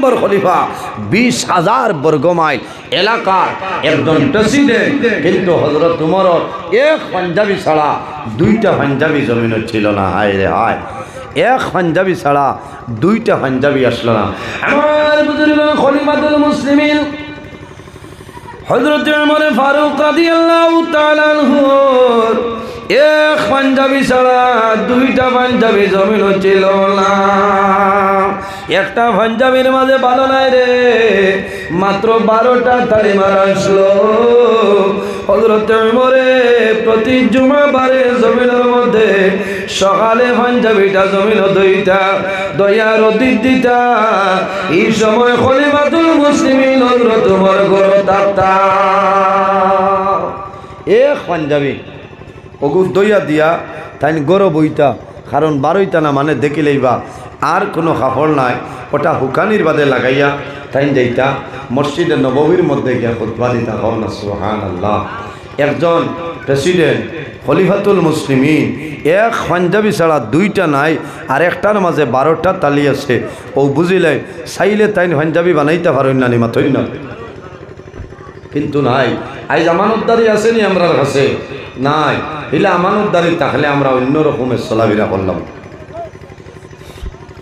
নম্বর খলিফা 20,000 বর্গ মাইল এলাকার একজন প্রেসিডেন্ট, কিন্তু হযরত উমরের এক পাঞ্জাবি ছাড়া দুইটা পাঞ্জাবি জমিন ছিল না। হায় রে হায়, এক পাঞ্জাবি ছাড়া দুইটা পাঞ্জাবি আসলো না। আমার বুজুর্গ খলিফাতুল মুসলিমিন হযরত উমর ফারুক রাদিয়াল্লাহু তাআলা আনহু এক পাঞ্জাবি ছাড়া দুইটা পাঞ্জাবি জমিন ছিল না। একটা পাঞ্জাবির মাঝে ভালো নাই রে, মাত্র 12টা তালি মারা আসলো। হযরত উমরে প্রতি জুমাবারে জমিনের মধ্যে সকালে পাঞ্জাবিটা জমিন দুইটা দয়ার অতিথিটা। এই সময় খলিফাতুল মুসলিমিন হযরত উমর গড় তাতা এক পাঞ্জাবি ওগুর দইয়া দিয়া তাই গরো বইটা, কারণ 12টা না মানে দেখিলেইবা আর কোনো কাপড় নাই, ওটা হুকানির বাদে লাগাইয়া তাই যাইতা মসজিদে নববীর মধ্যে গিয়া খুতবা দিতা। হও না সুবহানাল্লাহ। একজন প্রেসিডেন্ট খলিফাতুল মুসলিমিন এক পাঞ্জাবি ছাড়া দুইটা নাই, আর একটার মাঝে 12টা তালি আছে। ও বুঝিলে চাইলে তাই পাঞ্জাবি বানাইতে পারেন না, নিমাতই না, কিন্তু নাই। আজ আমানতদারি আসেনি আমরা কাছে নাই, এলে আমানতদারি থাকলে আমরা অন্য রকমের চলাফেরা করলাম।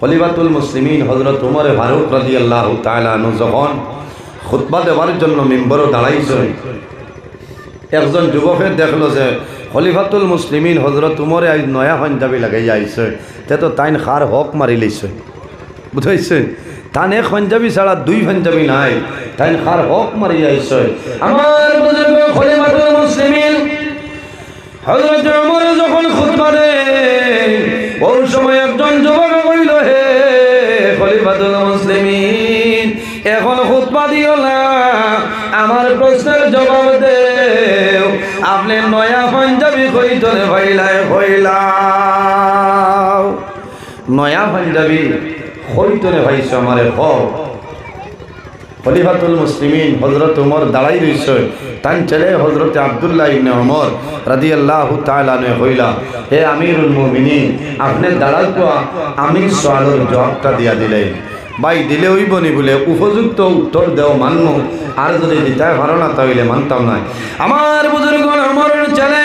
খলিফাতুল মুসলিমিন হযরত উমর ফারুক রাদিয়াল্লাহু তাআলা আনহু যখন খুতবা দেওয়ার জন্য মিম্বরে দাঁড়াইছেন, একজন যুবকে দেখলো যে খলিফাতুল মুসলিমিন হযরত উমরে আজ নয়া পাঞ্জাবি লাগাই আইছে, তে তো তাইন খার হক মারি লইছে, বুঝাইছে? তান এক পাঞ্জাবি ছাড়া দুই পাঞ্জাবি নাই, তাইন খার হক মারি আইছে। আমার বুজুর্গ খলিফাতুল মুসলিমিন হযরত উমর যখন খুতবা দেন, ওই সময় একজন যুবক কইল, হে খলিফাতুল মুসলিমিন, এখন খুতবা দিও না, আমার প্রশ্নের জবাব দেও। আপনি নয়া পাঞ্জাবি কইতরে ভাইলাই হইলাও, নয়া পাঞ্জাবি কইতরে ভাইছ আমারে হও। খলিফাতুল মুসলিমিন হযরত উমর দাঁড়াই রইছে, তাই ছেলে হযরত আব্দুল্লাহ ইবনে উমর রাদিয়াল্লাহু তাআলা আনহু কইলা, হে আমিরুল মুমিনিন, আপনি দাঁড়াল তো আমি সওয়ালের জবাবটা দিয়া দিলেন। ভাই দিলে হইব নি বলে উপযুক্ত উত্তর দেও মানব, আর যদি দিতে পারো না তাহলে মানতাম না। আমার বুজুর্গ উমরের ছেলে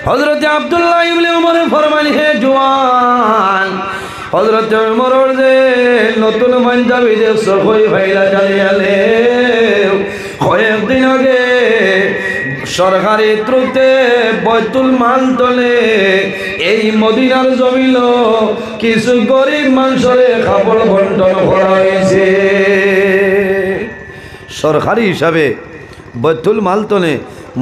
হযরত আব্দুল্লাহ ইবনে উমর ফরমাইল, হে জওয়ান, হযরত উমরের যে নতুন পাঞ্জাবি যে সখই ভাইলা চালিয়ালে, কয়েকদিন আগে সরকারি ত্রুতে বাইতুল মাল তলে এই মদিনার জমিল কিছু গরিব মানুষের কাপড় বন্টন করা হয়েছে। সরকারি হিসাবে বাইতুল মাল তলে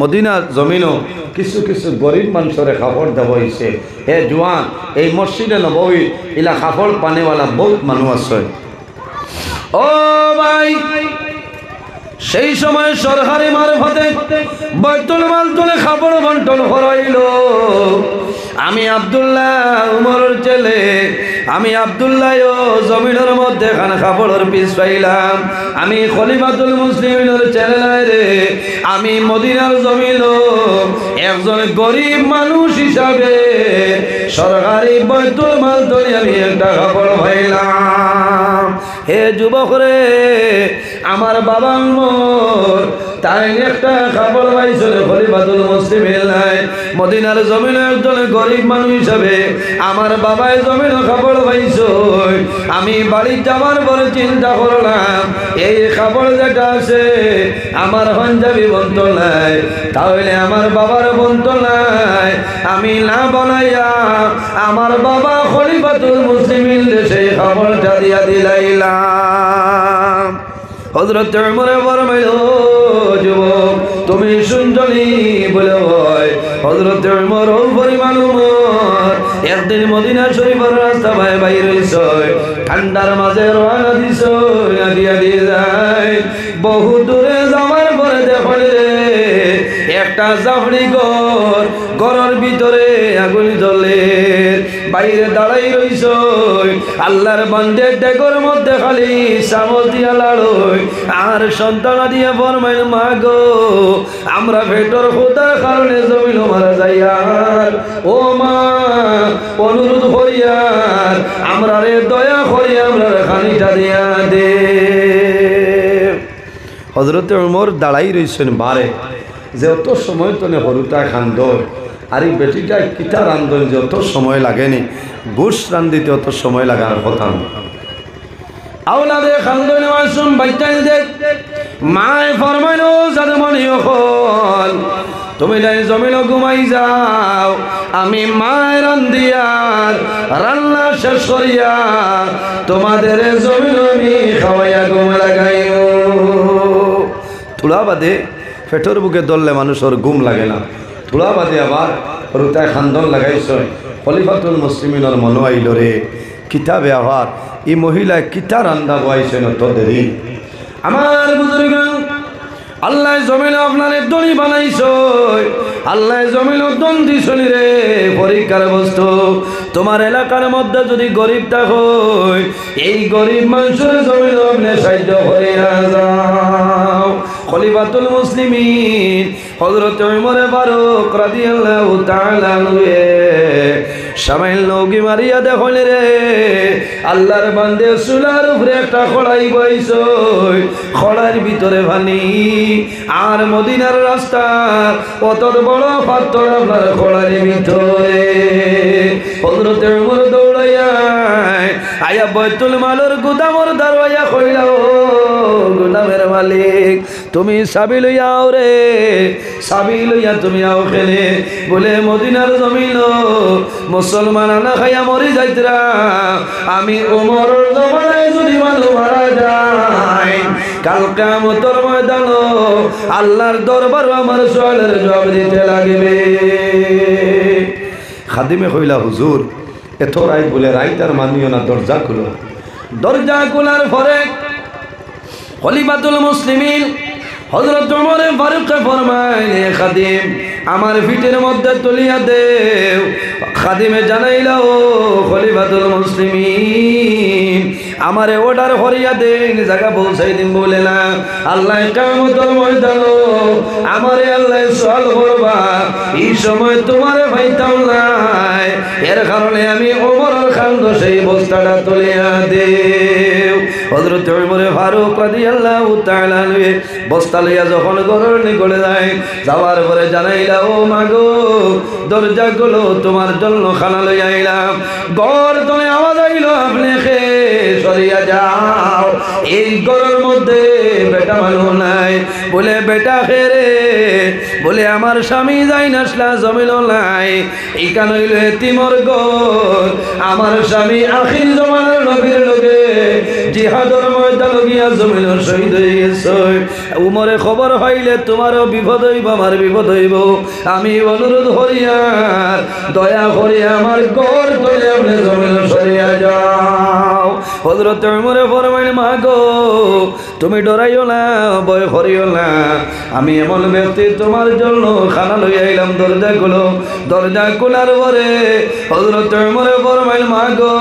মদিনার জমিনও কিছু কিছু গরিব মানুষের কাপড় দেওয়া হয়েছে। হে জওয়ান, এই মসজিদে নববী ইলা কাপড় পানেওয়ালা বহুত মানুষ আছে। ও ভাই, সেই সময় সরকারি মারফতে বাইতুল মাল তুলে কাপড় বন্টন করাইল। আমি আব্দুল্লাহ উমরের ছেলে, আমি আব্দুল্লাহ জমিনের মধ্যে খানা কাপড়ের পিস পাইলাম। আমি খলিফাতুল মুসলিমিনের ছেলে নাই রে, আমি মদিনার জমিন একজন গরিব মানুষ হিসাবে সরকারি বাইতুল মাল তুলে আমি একটা কাপড় পাইলাম। হে যুবক রে, আমার বাবা তাই একটা কাপড় পাইছিল খলিফাতুল মুসলিমিন নাই, মদিনার জমিনে একজন গরিব মানুষ হিসাবে আমার বাবাই জমিনে কাপড় পাইছ। আমি বাড়ি যাওয়ার পরে চিন্তা করলাম, এই কাপড় যেটা আছে আমার পাঞ্জাবি বন্ত নাই, তাহলে আমার বাবার বন্ত নাই, আমি না বানাইয়া আমার বাবা খলিফাতুল মুসলিমিন সেই কাপড়টা দিয়া দিলাইলাম। হযরত উমরে ফরমাইল, যুবক তুমি শুনছনি বলে হয়। হযরত উমর পরিমাণ উমর একদিন মদিনা শরীফের রাস্তা ভাই বাইর হইছে, ঠান্ডার মাঝে রওনা দিছ, দিয়া দিয়ে যায়। বহু দূরে যাওয়ার পরে দেখলে একটা জাফরি ঘর, ঘরের ভিতরে আগুন জ্বলে, বাইরে দাঁড়াই রইছ। আল্লাহর বান্দে ডেগর মধ্যে খালি চামচ দিয়া লাড়ই আর সন্তান দিয়ে ফরমাইল, মা গো আমরা পেটর খোদার কারণে জমিন মারা যাই, আর ও মা অনুরোধ করিয়ার আমরা রে দয়া করি আমরা খানিটা দিয়া দে। হজরতে উমর দাঁড়াই রয়েছেন বারে যে অত সময় তো হরুটা খান্দর আর এই বেটিটা কিতা রান্ধন যে অত সময় লাগেনি বুস রান্ধিতে অত সময় লাগার কথা না আওলাদে খান্দন মাসুম বাইটাই যে মায় ফরমাইনো জাদমনি হল তুমি নাই জমিন ঘুমাই যাও আমি মায় রান্দিয়ার রান্না শেষ করিয়া তোমাদের জমিন আমি খাওয়াইয়া ঘুম লাগাইও তুলা বাদে পেটর বুকে দললে মানুষের ঘুম লাগে না তুলা বাদে আবার রুতায় খান্দন লাগাইছ খলিফাতুল মুসলিমিনের মনো আইল রে কিতাবে আবার এই মহিলায় কিতা রান্দা বয়াইছেন অত দেরি আমার বুজুর্গ আল্লাহ জমিন আপনার দড়ি বানাইছ আল্লাহ জমিন দন দিছনি রে পরীক্ষার বস্তু তোমার এলাকার মধ্যে যদি গরিব থাকো এই গরিব মানুষের জমিন আপনি সাহায্য করে যাও খলিফাতুল মুসলিমিন হযরত উমর ফারুক রাদিয়াল্লাহু তাআলা আনহু সামাইল নৌকি মারিয়া দেখল রে আল্লাহর বান্দে চুলার উপরে একটা খড়াই বইছ খড়ার ভিতরে পানি আর মদিনার রাস্তা কত বড় পাথর আপনার খড়ার ভিতরে হযরত উমর দৌড়াইয়া আয়া বাইতুল মালের গুদামর দরওয়াজা কইলা ও গুদামের মালিক তুমি চাবি লইয়া আও রে চাবি লইয়া তুমি আও খেলে বলে মদিনার জমিন মুসলমান না খাইয়া মরি যাইতরা আমি ওমরের জমানায় যদি মানুষ মারা যায় কাল কিয়ামতের ময়দান আল্লাহর দরবার আমার সওয়ালের জবাব দিতে লাগবে খাদিমে কইলা হুজুর এত রাত বলে রাইত আর মানিও না দরজা খুলো দরজা খোলার পরে খলিফাতুল মুসলিমিন হযরত উমর ফারুক ফরমাইলে খাদিম আমার পিঠের মধ্যে তুলিয়া দেও খাদিমে জানাইলা ও খলিফাতুল মুসলিমিন আমারে অর্ডার করিয়া দেন জায়গা পৌঁছাই দিন বলে না আল্লাহ কিয়ামতের ময়দান আমারে আল্লাহ সওয়াল করবা এই সময় তোমারে পাইতাম নাই এর কারণে আমি ওমরের খান্দ সেই বস্তাটা তুলিয়া দেও হযরত উমর ফারুক রাদিয়াল্লাহু তাআলা আনহু বস্তা লইয়া যখন ঘরের নিকটে যায় যাওয়ার পরে জানাইলা ও মাগো দরজা গুলো তোমার জন্য খানা লইয়া আইলাম ঘর তুমি আওয়াজ আইলো আপনি খে সরিয়া যাও এই ঘরের মধ্যে বেটা মানুষ নাই বলে বেটা খেরে বলে আমার স্বামী যাই নাসলা জমিল নাই এইখান হইল এতিমর ঘর আমার স্বামী আখির জমানার নবীর লোকে জিহাদের ময়দান গিয়া জমিন শহীদ হয়ে গেছে উমরে খবর হইলে তোমারও বিপদ হইব আমার বিপদ হইব আমি অনুরোধ করিয়ার দয়া করিয়া আমার ঘর তৈরি আপনি জমিন সরিয়া যাও হযরত উমরে ফরমাইল মা গো তুমি ডরাইও না ভয় করিও না আমি এমন ব্যক্তি তোমার জন্য খানা লইয়া আইলাম দরজা খোলার পরে হযরত উমরে ফরমাইল মা গো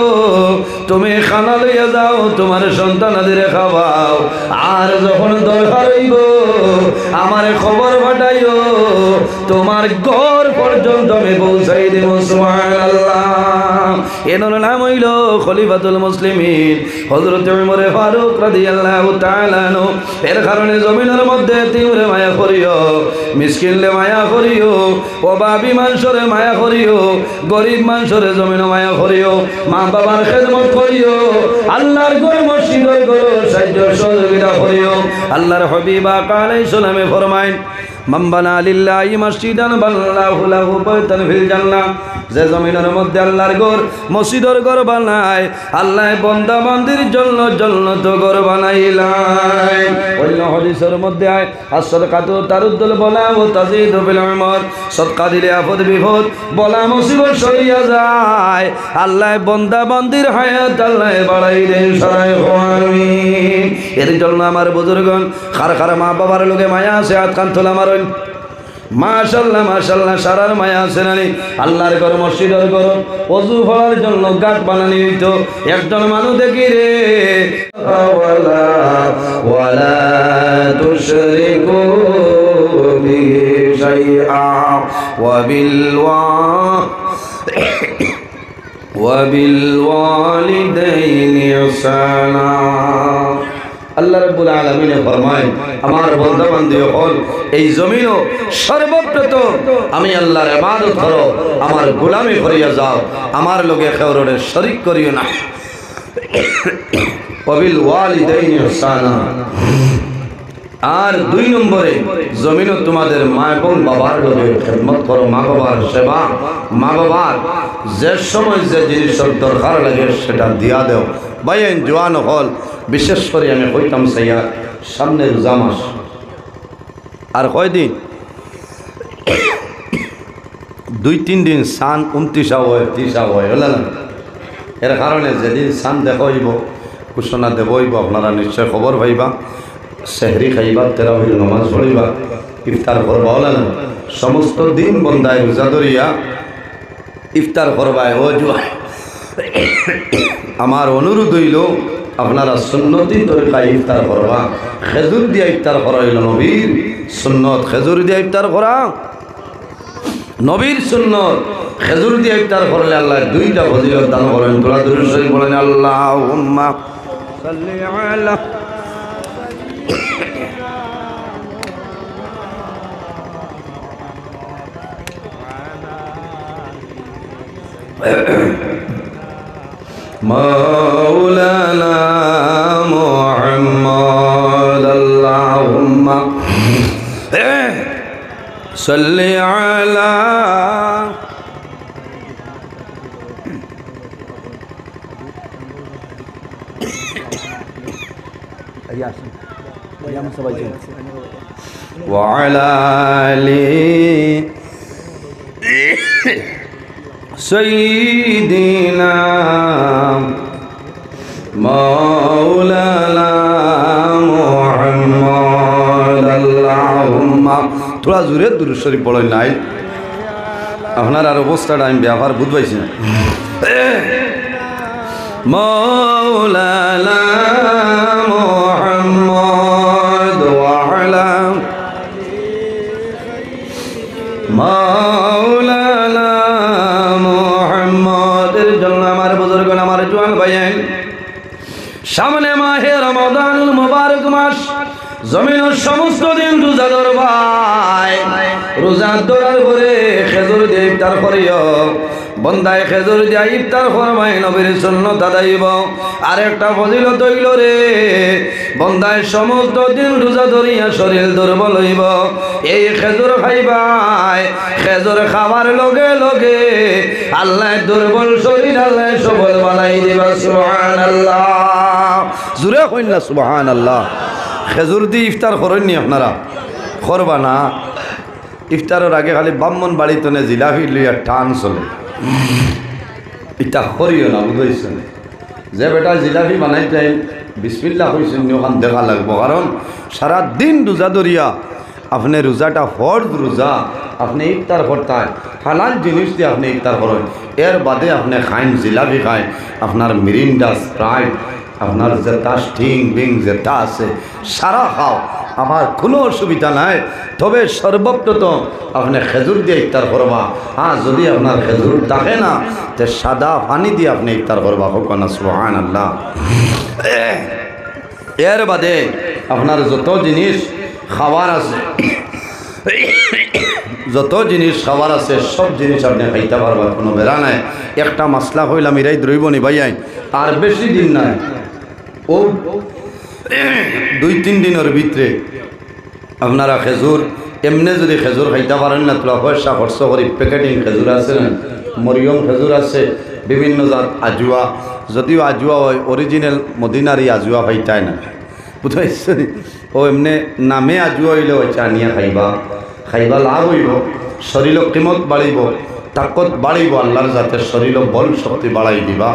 তুমি খানা লইয়া যাও তোমার সন্তানাদের খাওয়াও আর যখন দরকার হইব আমার খবর পাঠাইও তোমার ঘর পর্যন্ত আমি পৌঁছাই দেব সুবহানাল্লাহ এর নাম হইল খলিফাতুল মুসলিমিন হযরত উমর ফারুক রাদিয়াল্লাহু তাআলা আনহু এর কারণে জমিনের মধ্যে তিমরে মায়া করিও মিসকিনলে মায়া করিও অভাবী মানুষরে মায়া করিও গরিব মানুষরে জমিনে মায়া করিও মা বাবার খেদমত করিও আল্লাহর ঘর মসজিদের ঘর সাহায্য সহযোগিতা করিও আল্লাহর হাবিব আলাইহিস সালামে ফরমায় মান বানা লিল্লাহি মসজিদান বানাল্লাহু লাহু বাইতান ফিল জান্নাহ যে জমিনের মধ্যে আল্লাহর ঘর মসজিদের ঘর বানায় আল্লাহ বান্দা বান্দির জন্য জান্নাত ঘর বানাইলাই অন্য হাদিসের মধ্যে আয় as-সাদাকাতু তারুদ্দুল বালা ওয়া তাজিদু বিল উমর সদকা দিলে আপদ বিপদ বলা মুসিবত সরিয়া যায় আল্লাহ বান্দা বান্দির হায়াত আল্লাহ বাড়াই দেন সরাই আমিন এর জন্য আমার বুজুর্গগণ খার মা বাবার লোকে মায়া আছে হাত কান তোলা আমার মাশাআল্লাহ মাশাআল্লাহ সারার মায়া আছে নানি আল্লাহর ঘর মসজিদের ঘর ওযু করার জন্য গাট বানানি হইতো একজন মানুষ দেখি রে ওয়ালা তুশরিকু বিহি শাইআ ওয়া বিল ওয়ালিদাইনি ইহসানা আল্লাহ রাব্বুল আলামিন ফরমায় আমার বান্দা বান্দি হল এই জমিনও সর্বপ্রথম আমি আল্লাহর ইবাদত করো, আমার গোলামি করিয়া যাও, আমার লগে খেওরে শরীক করিও না। ওয়াবিল ওয়ালিদাইনি ইহসানা। আর 2 নম্বরে জমিনও তোমাদের মা এবং বাবার লগে খেদমত করো, মা বাবার সেবা, মা বাবার যে সময় যে জিনিসের দরকার লাগে সেটা দিয়া দেও। ভাইয়েন জোয়ান হল বিশেষ করে আমি কইতাম সাইয়া সামনে রোজা মাস আর কয়দিন 2-3 দিন সান 29 হয় 30 হয় হল না। এর কারণে যেদিন সান দেখা হইব ঘোষণা দেব হইব আপনারা নিশ্চয় খবর পাইবা। সেহরি খাইবা, তেরাবির নামাজ পড়িবা, ইফতার করবা হল না। সমস্ত দিন বন্দায় রোজা ধরিয়া ইফতার করবায় ও জুয়া। আমার অনুরোধ হইল আপনারা সুন্নতি তরিকায় ইফতার করবা। খেজুর দিয়া ইফতার করা হইল নবীর সুন্নত। খেজুর দিয়া ইফতার করা নবীর সুন্নত। খেজুর দিয়া ইফতার করলে আল্লাহ 2টা ফজিলত দান করেন। তোরা দুরূদ শরীফ বলেন আল্লাহুম্মা সাল্লি আলা মাওলানা মুহাম্মদ আল্লাহুম্মা সাল্লি আলা ওয়া আলা আলি سيدنا مولانا محمد اللهم थोड़ा জোরে দুরূদ শরীফ পড়েন নাই আপনার আর অবস্থাটা আমি ব্যাপার বুঝবাইছি না। مولانا محمد وعلى مولانا সামনে মাহে রমাদানুল মুবারক মাস। জমিনের সমস্ত দিন রোজা ধরবাই। রোজা ধরার পরে খেজুর দিয়ে ইফতার করিও। বন্দায় খেজুর দিয়া ইফতার ফরমাই নবীর সুন্নাত আদাইব। আরেকটা ফজিলত হইল রে বন্দায় সমস্ত দিন রোজা ধরিয়া শরীর দুর্বল হইব। এই খেজুর খাইবাই। খেজুর খাবার লগে লগে আল্লাহ দুর্বল শরীর আল্লাহ সবল বানাই দিবা। সুবহানাল্লাহ। জোরে কইন না সুবহানাল্লাহ। খেজুর দিয়ে ইফতার করেননি আপনারা? করবা না। ইফতারের আগে খালি ব্রাহ্মণ বাড়িতে জিলাপি লইয়া টান চলে। এটা করিও না বুঝাইছেন। যে বেটা জিলাপি বানাইতে বিসমিল্লাহ কইছেন ওখান দেখা লাগবো। কারণ সারা দিন রোজা ধরিয়া আপনি রোজাটা ফরজ রোজা আপনি ইফতার করতেন হালাল জিনিস দিয়ে আপনি ইফতার করেন। এর বাদে আপনি খাইন জিলাপি খায় আপনার মিরিন্ডা স্প্রাইট আপনার যেটা স্টিং বিং যেটা আছে সারা খাও, আমার কোনো অসুবিধা নাই। তবে সর্বপ্রথম আপনি খেজুর দিয়ে ইফতার করবা। হ্যাঁ, যদি আপনার খেজুর থাকে না তো সাদা পানি দিয়ে আপনি ইফতার করবা। হোক না সুবহানাল্লাহ। এর বাদে আপনার যত জিনিস খাবার আছে যত জিনিস খাবার আছে সব জিনিস আপনি খাইতে পারবা, কোনো বেড়া নাই। একটা মাসলা হইলাম এরাই দ্রইব নি ভাইয়াই। আর বেশি দিন নাই, ও 2-3 দিনের ভিতরে আপনারা খেজুর এমনি যদি খেজুর খাইতে পারেন না তোলা পয়সা খরচ করি প্যাকেটিং খেজুর আছে না, মরিয়ম খেজুর আছে, বিভিন্ন জাত আজুয়া। যদিও আজুয়া হয় অরিজিনাল মদিনারি আজুয়া খাইতায় না, বুঝাইছে? ও এমনি নামে আজুয়া হইলে ওই চা নিয়ে খাইবা। খাইবা লাভ হইব, শরীর কিমত বাড়িব, তাকত বাড়িব। আল্লাহর যাতে শরীর বল শক্তি বাড়াই দিবা।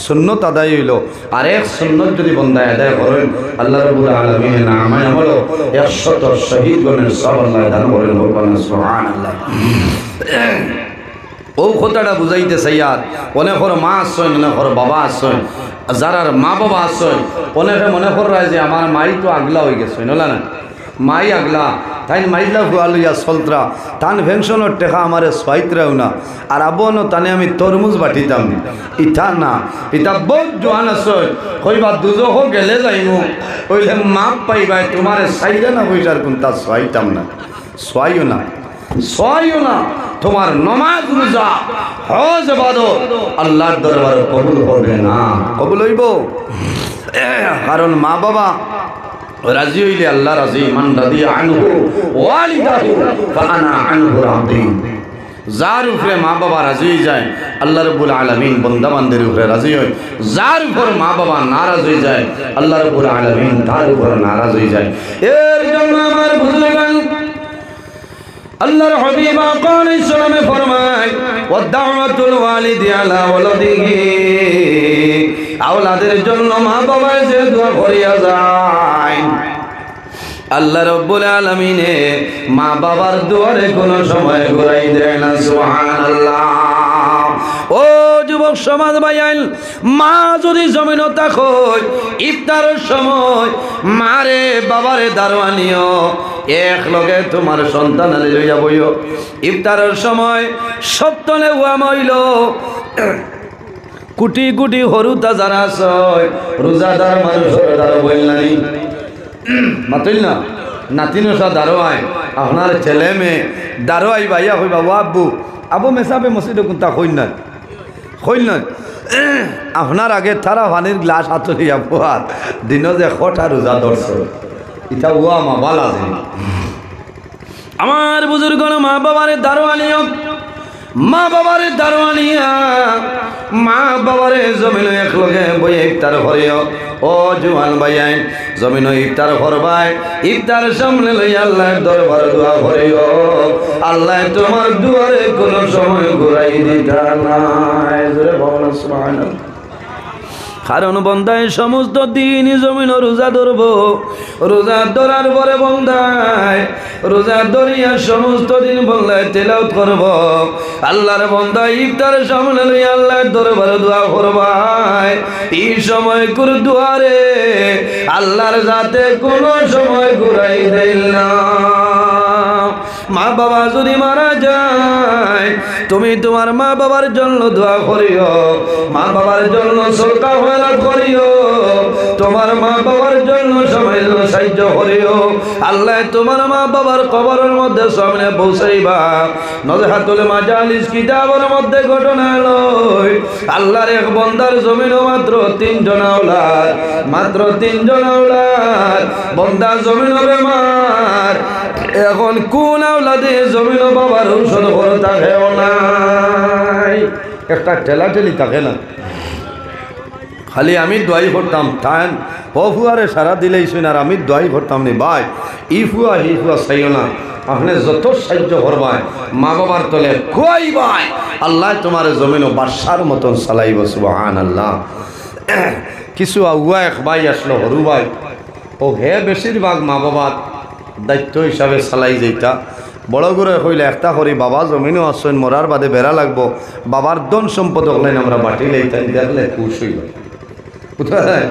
সুন্নত আদায় হইল। আর এক সুন্নত যদি বন্দায় আদায় করেন আল্লাহ রাব্বুল আলামিন নামায় আমলো 100 শহীদগণের সব আল্লাহ দান করেন। সুবহানাল্লাহ। ও কথাটা বুঝাইতে চাইয়ার অনেকের মা আসছেন, অনেকের বাবা আসছেন, যারার মা বাবা আসছেন অনেকে মনে করায় যে আমার মাই তো আগলা হয়ে গেছে, নলা না মাই আগলা তাই মাইলা ফুয়া লইয়া চলত্রা তান পেনশনের টেকা আমারে সোয়াইত্রাও না আর আবনো তানে আমি তরমুজ বাটিতাম ইটা না ইটা বহুত জোয়ান আছে কইবা দুজহ গেলে যাইমু কইলে মাপ পাইবাই তোমারে চাইলে না পয়সার কোনটা সোয়াইতাম না সোয়াইও না তোমার নমাজ রোজা হজ ইবাদত আল্লাহর দরবারে কবুল হবে না কবুল হইব কারণ মা বাবা রাজি হইলে আল্লাহ রাজি মান রাদিয়া আনহু ওয়ালিদাহু ফাআনা আনহু রাদি যার উপরে মা বাবা রাজি হয়ে যায় আল্লাহ রাব্বুল আলামিন বান্দা বান্দার উপরে রাজি হয় যার উপর মা বাবা নারাজ হয়ে যায় আল্লাহ রাব্বুল আলামিন তার উপর নারাজ হয়ে যায় এর জন্য আমার বুজুর্গান আল্লাহর হাবিব আলাইহিস সালামে ফরমায় ওয়াদাওয়াতুল ওয়ালিদি আলা ওয়ালাদিহি আওলাদের জন্য মা বাবা যে দোয়া করিয়া যায় আল্লাহ রাব্বুল আলামিনে মা বাবার দুয়ারে কোনো সময় ঘুরাই দেয় না সুবহানাল্লাহ ও যুবক সমাজ ভাইয়াল মা যদি জমিনও থাকোই ইফতারের সময় মারে বাবারে দারোয়ানিও এক লগে তোমার সন্তানারে লইয়া বইও ইফতারের সময় সপ্তলে হুয়া মইল কোটি কোটি হরুতা যারা আছে রোজাদার মানুষের দ্বারা বললানি মাতিল না নাতিনসা দারোয়াই আপনার ছেলে মেয়ে দারোয়াই ভাইয়া হইবা ও আব্বু আবু মেসাবে মসজিদে কোনটা হইন না আপনার আগে তারা পানির গ্লাস হাতলিয়া পোহাত দিন যে খটা রোজা ধরছে এটা ও আমা বালা আমার বুজুর্গ মা বাবারে দারোয়ানিও মা বাবারে দারোয়ানিয়া মা বাবারে জমিন এক লগে বই ইফতার করিও ও জওয়ান ভাইয়াই জমিন ইফতার করবাই ইফতার সামনে লই আল্লাহর দরবারে দোয়া করিও আল্লাহ তোমার দুয়ারে কোন সময় ঘুরাই দিতা নাই জোরে বলো সুবহানাল্লাহ কারণ বন্দায় সমস্ত দিন জমিন রোজা ধরবো রোজা ধরার পরে বন্দায় রোজা ধরিয়া সমস্ত দিন বন্দায় তেলাওয়াত করব আল্লাহর বন্দা ইফতার সামনে লই আল্লাহর দরবারে দোয়া করবাই এই সময় কুর দুয়ারে আল্লাহর জাতে কোন সময় ঘুরাই দেই না মা বাবা যদি মারা যায় তুমি তোমার মা বাবার জন্য দোয়া করিও মা বাবার জন্য সদকা খয়রাত করিও তোমার মা বাবার জন্য সময় সাহায্য করিও আল্লাহ তোমার মা বাবার কবরের মধ্যে সামনে পৌঁছাইবা নজহাতুল মাজালিস কিতাবের মধ্যে ঘটনা লই আল্লাহর এক বান্দার জমিনও মাত্র 3 জন আওলাদ মাত্র 3 জন আওলাদ বান্দা জমিন বেমার এখন কোন আওলাদে জমিন বাবার ঔষধ করে থাকেও নাই একটা ঠেলাঠেলি থাকে না খালি আমি দোয়াই করতাম তাই ও ফুয়ারে সারা দিলেই শুন আর আমি দোয়াই করতাম নি ভাই ই ফুয়া চাইও না আপনি যত সাহায্য করবাই মা বাবার তলে খুয়াই ভাই আল্লাহ তোমার জমিনও বাদশার মতন চালাইব সুবহানাল্লাহ কিছু আগুয়া এক ভাই আসলো হরু ভাই ও হে বেশিরভাগ মা বাবার দায়িত্ব হিসাবে চালাই যেটা বড় করে হইলে একটা করি বাবা জমিনও আসছেন মরার বাদে বেড়া লাগবো বাবার ধন সম্পদ হলেন আমরা বাটিলেই তাই দেখলে খুশ হইল কোথায়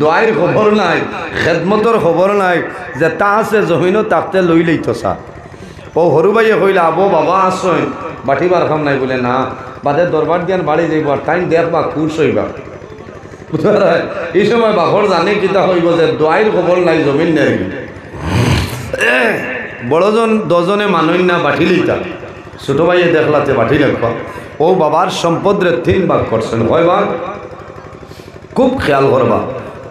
দোয়াইয়ের খবর নাই খেদমতর খবর নাই যে তা আছে জমিনও তাকতে লইলেই তো চা ও হরু ভাইয়ে কইলে আবো বাবা আসছেন বাটিবার খাম নাই বলে না বাদে দরবার দিয়ান বাড়ি যাইব টাইম দেখবা খুশ হইবা কোথায় এই সময় বাপর জানে কিতা হইব যে দোয়াইয়ের খবর নাই জমিন নেই বড়জন 10 জনে মানুষ না বাঠিলি তা ছোট ভাইয়ে দেখলাতে বাঠি লাগবা ও বাবার সম্পদরে 3 ভাগ করছেন হয় ভাগ খুব খেয়াল করবা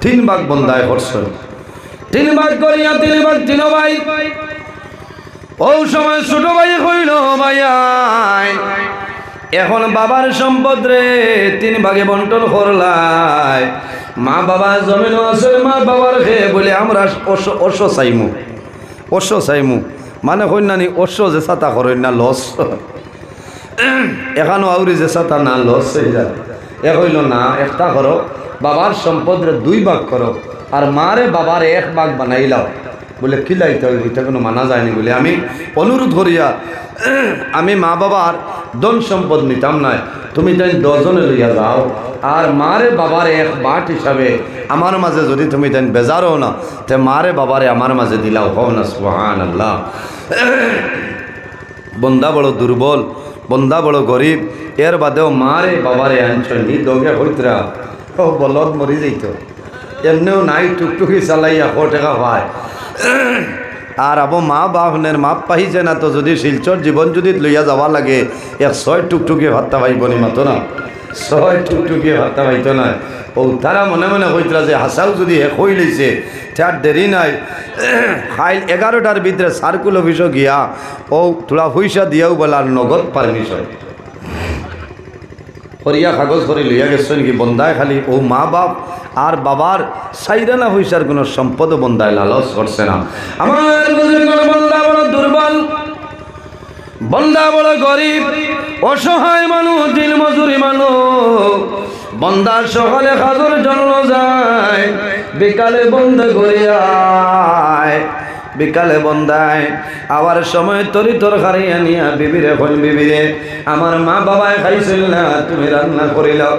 3 ভাগ বন্দায় করছেন 3 ভাগ করিয়া 3 ভাগ 3 ভাই ও সময় ছোট ভাই কইল ভাইয়া এখন বাবার সম্পদ রে 3 ভাগে বন্টন করলাই মা বাবা জমিন আছে মা বাবার খেয়ে বলে আমরা অশ্ব চাইমু মানে কন্যানি অশ্ব যে চাতা করেন না লস এখানো আউরি যে চাতা না লস হয়ে যায় এ হইল না একটা করো বাবার সম্পদরে 2 ভাগ করো আর মারে বাবার 1 ভাগ বানাইলাও বলে কিলাইতে হইব, এটা কোনো মানা যায়নি বলে আমি অনুরোধ করিয়া আমি মা বাবার ধন সম্পদ নিতাম নাই, তুমি তাই 10 জনে লইয়া যাও, আর মারে বাবারে এক বাট হিসাবে আমার মাঝে যদি তুমি তাই বেজারও না, তে মারে বাবারে আমার মাঝে দিলাও, হও না সুবহানাল্লাহ। বন্দা বড় দুর্বল, বন্দা বড় গরিব, এর বাদেও মারে বাবারে আনছেন ই দগে হইতরা ও বলদ মরি যাইত, এমনিও নাই টুকটুকি চালাইয়া 100 টাকা পায়। আর আবো মা বাপনের মাপ পাইছে না, তো যদি শিলচর জীবন যদি লইয়া যাওয়া লাগে 100 টুকটুকি ভাত্তা পাইব নি, মাতো না 100 টুকটুকি ভাত্তা পাইতো না। ও তারা মনে মনে কইতরা যে হাসাও যদি হে কই লইছে তার দেরি নাই, খাইল 11টার ভিতরে সার্কুল অফিসও গিয়া ও তোলা পয়সা দিয়াও বলার নগদ পারমিশন করিয়া কাগজ করে লইয়া গেছেন কি বন্দায় খালি ও মা বাপ আর বাবার সাইরানা পয়সার কোনো সম্পদ বন্দায় লালস করছে না। আমার বন্দা বড় দুর্বল, বন্দা বড় গরিব, অসহায় মানুষ, দিন মজুরি মানুষ। বন্দার সকালে খাজুর জন্য যায়, বিকালে বন্ধ করিয়ায়, বিকালে বন্দায় আবার সময় তরি তরকারি আনিয়া বিবিরে কইন, বিবিরে আমার মা বাবায় খাইছিল না, তুমি রান্না করিলাও।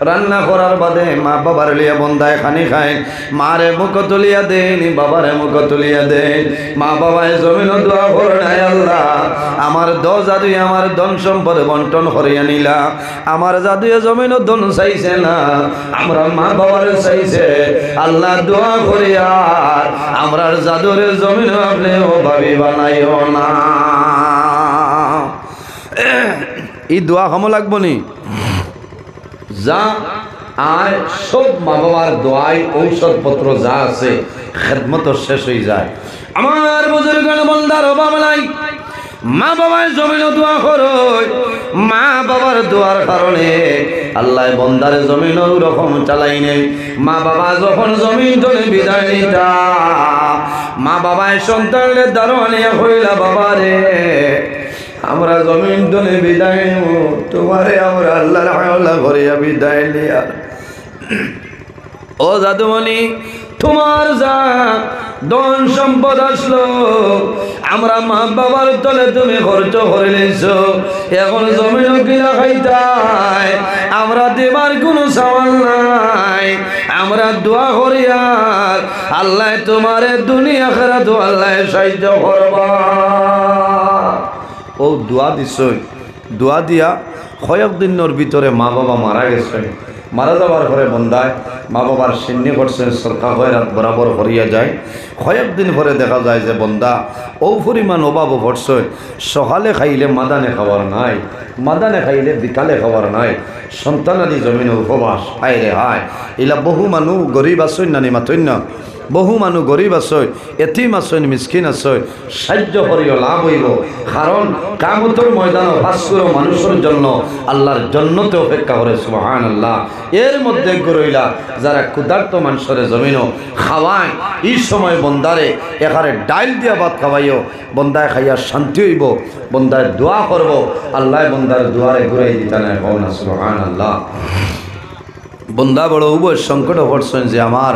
রান্না করার বাদে মা বাবার লিয়া বন্দায় খানি খায়, মারে মুখ তুলিয়া দেন, বাবারে মুখ তুলিয়া দেন। মা বাবায় জমিন দোয়া করে নাই, আল্লাহ আমার 10 জাদুই আমার ধন সম্পদ বন্টন করিয়া নিলা, আমার জাদুয়ে জমিন ধন চাইছে না, আমরা মা বাবার চাইছে। আল্লাহ দোয়া করিয়া আমরার জাদুরে জমিন আপনি ও ভাবি বানাইও না। এই দোয়া কম লাগবো নি যা আর সব মা বাবার দোয়াই ঔষধপত্র যা আছে খেদমত শেষ হয়ে যায়। আমার বুজুর্গণ বন্দার অভাব নাই, মা বাবার জমিন দোয়া করো, মা বাবার দোয়ার কারণে আল্লাহ বন্দার জমিন ওরকম চালাই নেই। মা বাবা যখন জমিন ধরে বিদায় নিতা, মা বাবায় সন্তানের দারোয়ানে হইলা, বাবারে আমরা জমিন ধরে বিদায় নেব, তোমারে আমরা আল্লাহর হাওলা করিয়া বিদায় নিয়া। ও জাদুমণি তোমার যা ধন সম্পদ আসলো, আমরা মা বাবার তলে তুমি খরচ করে নিয়েছো, এখন জমিন কিনা খাইতাই, আমরা দেবার কোনো সামাল নাই। আমরা দোয়া করি আর আল্লাহ তোমারে দুনিয়া খেরা তো আল্লাহ সাহায্য করবা। ও দোয়া দিছই, দোয়া দিয়া কয়েকদিনের ভিতরে মা বাবা মারা গেছে। মারা যাওয়ার পরে বন্দায় মা বাবার সিন্নি করছেন, সরকার হয়ে রাত বরাবর করিয়া যায়। কয়েকদিন পরে দেখা যায় যে বন্দা ও পরিমাণ অভাব ভরছে, সকালে খাইলে মাদানে খাবার নাই, মাদানে খাইলে বিকালে খাবার নাই, সন্তানাদি জমিনে উপবাস, হায় রে হায়। এলা বহু মানুষ গরিব আসই নানি মাতই না, বহু মানুষ গরিব আসয়, এতিম আসয়, মিসকিন আসয়, সাহায্য করিও লাভ হইব। কারণ কিয়ামতের ময়দানে ভাস্কর মানুষের জন্য আল্লাহর জান্নাতে অপেক্ষা করে, সুবহানাল্লাহ। এর মধ্যে গরইলা যারা ক্ষুধার্ত মানুষের জমিনও খাওয়ায়, এই সময় বন্দারে এখানে ডাইল দিয়া ভাত খাওয়াইও, বন্দায় খাইয়া শান্তি হইব, বন্দায় দোয়া করব, আল্লাহ বন্দার দুয়ারে ঘুরাই দিতে না, না সুবহানাল্লাহ। বন্দা বড় উভয় সংকট পড়ছেন যে আমার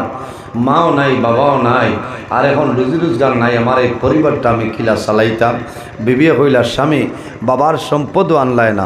মাও নাই, বাবাও নাই, আর এখন রুজি রোজগার নাই, আমার এই পরিবারটা আমি কিলা চালাইতাম। বিবিয়ে হইলা স্বামী বাবার সম্পদও আনলায় না,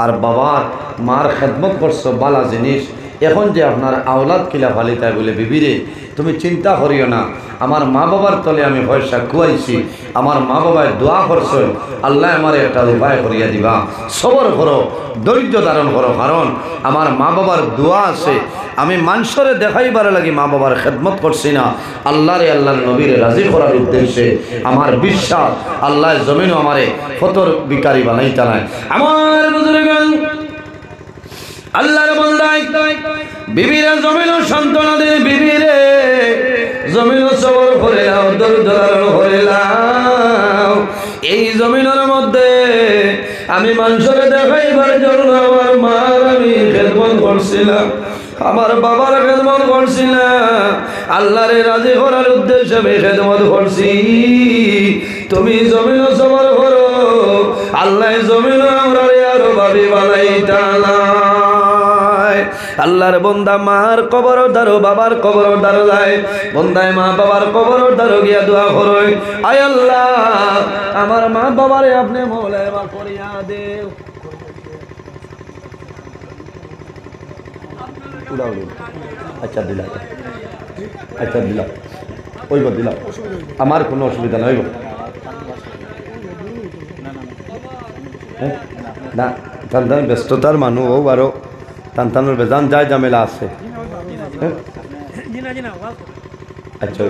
আর বাবার মার খেদমত করছো বালা জিনিস, এখন যে আপনার আওলাদ কিলা ফালিতায় বলে, বিবিরে তুমি চিন্তা করিও না, আমার মা বাবার তলে আমি পয়সা খুয়াইছি, আমার মা বাবায় দোয়া করছো, আল্লাহ আমার একটা উপায় করিয়া দিবা, সবর করো, ধৈর্য ধারণ করো, কারণ আমার মা বাবার দোয়া আছে। আমি মানুষরে দেখাইবার লাগি মা বাবার খেদমত করছি না, আল্লাহরে আল্লাহর নবীরে রাজি করার উদ্দেশ্যে। আমার বিশ্বাস আল্লাহ জমিনও আমারে ফতর বিকারি বানাইতা নাই। আমার বুজুর্গণ আল্লাহর বান্দায় বিবিরা জমিনও সন্তানাদের বিবিরে জমিনও সবর করে নাও, ধৈর্য ধারণ করে নাও। এই জমিনের মধ্যে আমি মানুষরে দেখাইবার জন্য আমার মার আমি খেদমত করছিলাম, আমার বাবার খেদমত করছি না, আল্লাহরে রাজি করার উদ্দেশ্যে আমি খেদমত করছি। তুমি জমিনও সবর করো, আল্লাহ জমিনও আমরা আরো ভাবি বানাইতা নাই। আল্লাহর বন্দা মার কবর দারো বাবার কবর দারো যায় বন্দায় মা বাবার কবর দারো গিয়া দোয়া করই আয় আল্লাহ আমার মা বাবারে আপনি মৌলায় মা করিয়া দেও আচ্ছা দিলা আচ্ছা দিলা ওইব দিলা আমার কোনো অসুবিধা নইব না টান ব্যস্ততার মানুষ ও আরো টানটানোর বেজান যায় ঝামেলা আছে আচ্ছা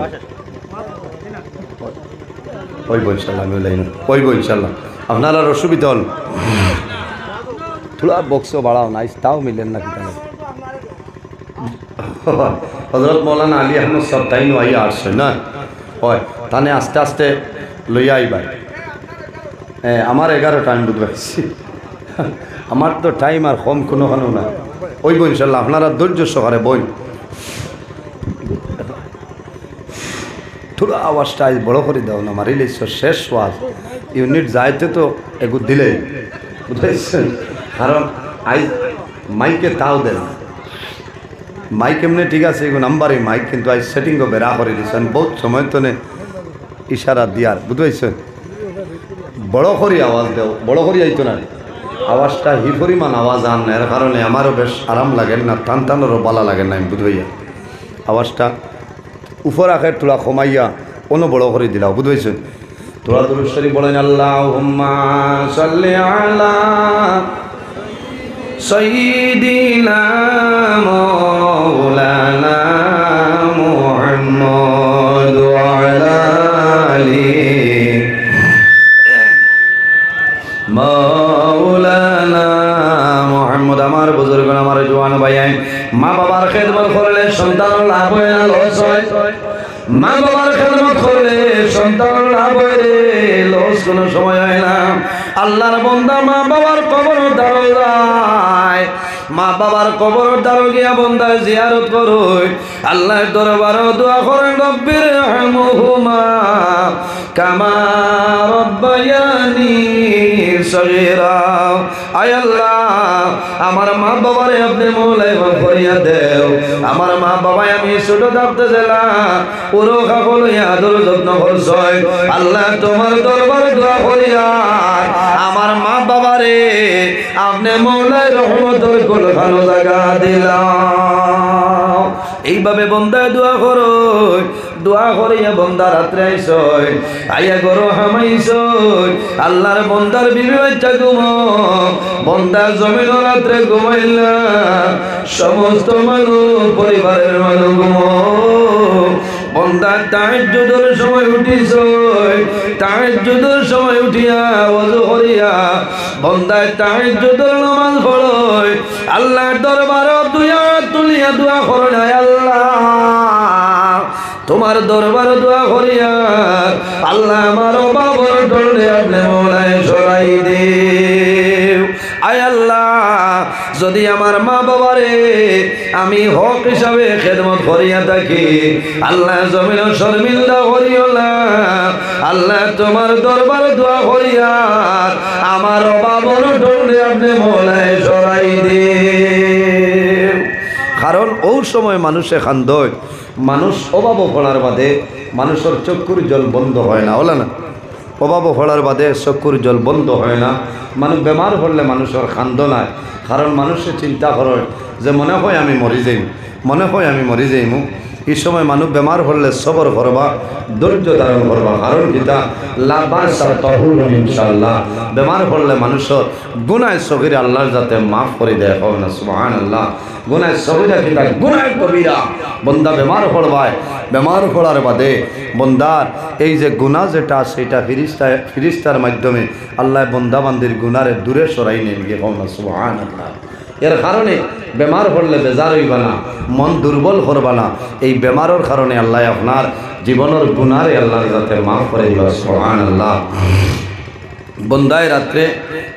ওইব ইনশাল্লাহ আমি লাইন ওইব ইনশাল্লাহ আপনার আর অসুবিধা হল থোড়া বক্সও বাড়াও নাই তাও মিলেন না কি হজরত মৌলানা আলী আহমদ সব তাই আইয়া আসছে না হয় তানে আস্তে আস্তে লইয়া আইবার আমার 11 টাইম বুঝবাইছি আমার তো টাইম আর কম কোনো না ওই বই ইনশাল্লাহ আপনারা ধৈর্য সহকারে বই থোড়া আওয়াজটা আজ বড় করে দাও না মারিলে শেষ ওয়াজ ইউনিট যাইতে তো এগু দিলে বুঝাইছেন কারণ আজ মাইকে তাও দেন মাইক এমনি ঠিক আছে এগো নাম্বারে মাইক কিন্তু আজ সেটিংও বেড়া করে দিয়েছেন বহুত সময় তো ইশারা দিয়ার বুঝাইছেন বড় করে আওয়াজ দেও বড় করে যাইতো না আওয়াজটা হি পরিমাণ আওয়াজ আন না এর কারণে আমারও বেশ আরাম লাগে না টানটানোরও বালা লাগে না আমি বুঝবাইয়া আওয়াজটা উপর আখে তোলা কমাইয়া অন্য বড় করে দিলাও বুঝবাইছেন তোরা দুরূদ শরীফ বলেন আল্লাহুম্মা সাল্লি আলা সাইয়্যিদিনা মাওলানা মুহাম্মদ ওয়া আলা আলিহি মাওলানা মুহাম্মদ আমার বুজুর্গগণ আমার জওয়ান ভাই মা বাবার খেদমত করলে সন্তান লাভ হয় না লস হয় মা বাবার খেদমত করলে সন্তান লাভ হয় রে লস কোনো সময় হয় না আল্লাহর বান্দা মা বাবার কবর দারো যায় মা বাবার কবর দারো গিয়া বান্দা জিয়ারত করই আল্লাহর দরবারে দোয়া করেন রব্বির রহমহুমা কামা রব্বায়ানি সগীরা আয় আল্লাহ আমার মা বাবারে আপনি মৌলায় মাফ করিয়া দেও আমার মা বাবা আমি ছোট থাকতে ছিলাম পুরো কাকল আদর যত্ন করছই আল্লাহ তোমার দরবারে দোয়া করিয়া আমার মা বাবারে আপনি মৌলায় রহমতের কোলখানো জায়গা দিলাম এইভাবে বন্দায় দোয়া করো দোয়া করিয়া বন্দা রাত্রে আইসই আইয়া গরো হামাইসই আল্লাহর বন্দার বিবি বাচ্চা ঘুমো বন্দা জমিন রাত্রে ঘুমাইলা সমস্ত মানুষ পরিবারের মানুষ ঘুমো বন্দা তাহাজ্জুদের সময় উঠিছই তাহাজ্জুদের সময় উঠিয়া ওযু করিয়া বন্দা তাহাজ্জুদের নামাজ পড়ই আল্লাহর দরবারে দুয়া তুলিয়া দোয়া করেন আল্লাহ তোমার দরবারে দোয়া করিয়া আল্লাহ আমার বাবার ডলে আপনি মৌলায় সরাই দেও আয় আল্লাহ যদি আমার মা বাবারে আমি হক হিসাবে খেদমত করিয়া থাকি আল্লাহ জমিন শর্মিন্দা করিও না আল্লাহ তোমার দরবারে দোয়া করিয়া আমার বাবার ডলে আপনি মৌলায় সরাই দেও কারণ ওই সময় মানুষে খান্দয় মানুষ অভাব ফলার বাদে মানুষের চক্ষুর জল বন্ধ হয় না ওলা না অভাব ফলার বাদে চক্ষুর জল বন্ধ হয় না মানুষ বেমার পড়লে মানুষের খান্দ নাই কারণ মানুষে চিন্তা করে যে মনে হয় আমি মরি যাইম মনে হয় আমি মরি যাইমু এই সময় মানুষ বেমার হলে সবর করবা ধৈর্য ধারণ করবা কারণ কিতা ইনশাআল্লাহ বেমার হলে মানুষের গুনায় সগীরা আল্লাহর যাতে মাফ করে দেয় হবে না সুবহানাল্লাহ গুনায় সগীরা কিতা গুনায় কবিরা বন্দা বেমার পড়বায় বেমার পড়ার বাদে বন্দার এই যে গুনাহ যেটা সেটা ফিরিস্তার মাধ্যমে আল্লাহ বন্দা বান্দির গুনারে দূরে সরাই নেন গিয়ে হবে না সুবহানাল্লাহ এর কারণে বেমার হলে বেজার হইবা না মন দুর্বল করবা না এই বেমারের কারণে আল্লাহ আপনার জীবনের গুনারে আল্লাহর যাতে মাফ করে দিবা সুবহানাল্লাহ বন্দায় রাত্রে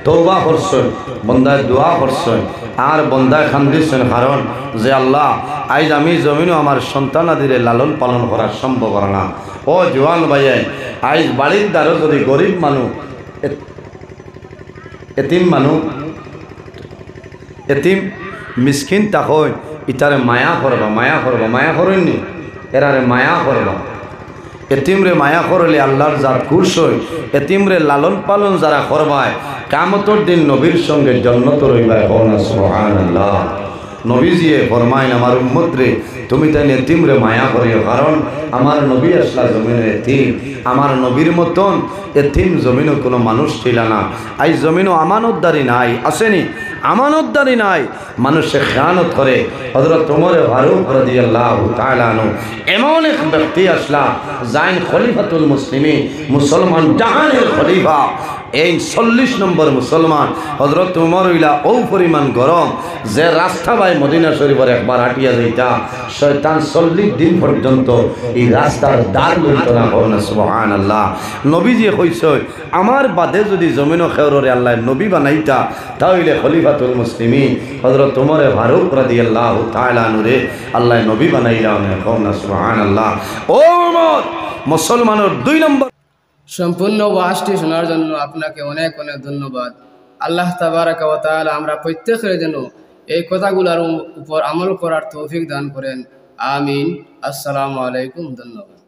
তওবা করছেন বন্দায় দোয়া করছেন আর বন্দায় খান্দিছেন কারণ যে আল্লাহ আজ আমি জমিনও আমার সন্তানাদিরে লালন পালন করা সম্ভব না ও জওয়ান ভাইয়াই আজ বাড়ির দ্বারা যদি গরিব মানুষ এতিম মানুষ এতিম মিসকিন তাকই ইতারে মায়া করবা, মায়া করবা, মায়া করেননি এরারে মায়া করবা। এতিমরে মায়া করলে আল্লাহর জাত খুশ হয়। এতিমরে লালন পালন যারা করবায় কিয়ামতের দিন নবীর সঙ্গে জান্নাত রইবায়। সুবহানাল্লাহ। নবীজিয়ে ফরমাইন আমার উম্মত রে তুমি তাই এতিমরে মায়া করিও, কারণ আমার নবী আসলা জমিনে এতিম। আমার নবীর মতন এতিম জমিনও কোনো মানুষ ছিল না। আই জমিনও আমানতদারি নাই, আসেনি আমানতদারি নাই, মানুষে খেয়ানত করে। হযরত ওমর ফারুক রাদিয়াল্লাহু তাআলা আনহু এমন এক ব্যক্তি আসলা যাইন খলিফাতুল মুসলিমিন, মুসলমান জাহানের খলিফা। এই 40 নম্বর মুসলমান হযরত ওমর ইলা ও পরিমাণ গরম যে রাস্তা বাই মদিনা শরীফের একবার হাঁটিয়া যাইতা শয়তান 40 দিন পর্যন্ত এই রাস্তার দ্বার লইত না। সুবহানাল্লাহ। নবীজি কইছে আমার বাদে যদি জমিনও খেউরে আল্লাহ নবী বানাইতা তাহলে খলিফাতুল মুসলিমিন হযরত ওমর ফারুক রাদিয়াল্লাহু তাআলা আনহুরে আল্লাহ নবী বানাইলা না। সুবহানাল্লাহ। ও ওমর, মুসলমানের 2 নম্বর। সম্পূর্ণ ওয়াজটি শোনার জন্য আপনাকে অনেক অনেক ধন্যবাদ। আল্লাহ তাবারাকা ওয়া তাআলা আমরা প্রত্যেকের যেন এই কথাগুলোর উপর আমল করার তৌফিক দান করেন। আমিন। আসসালামু আলাইকুম। ধন্যবাদ।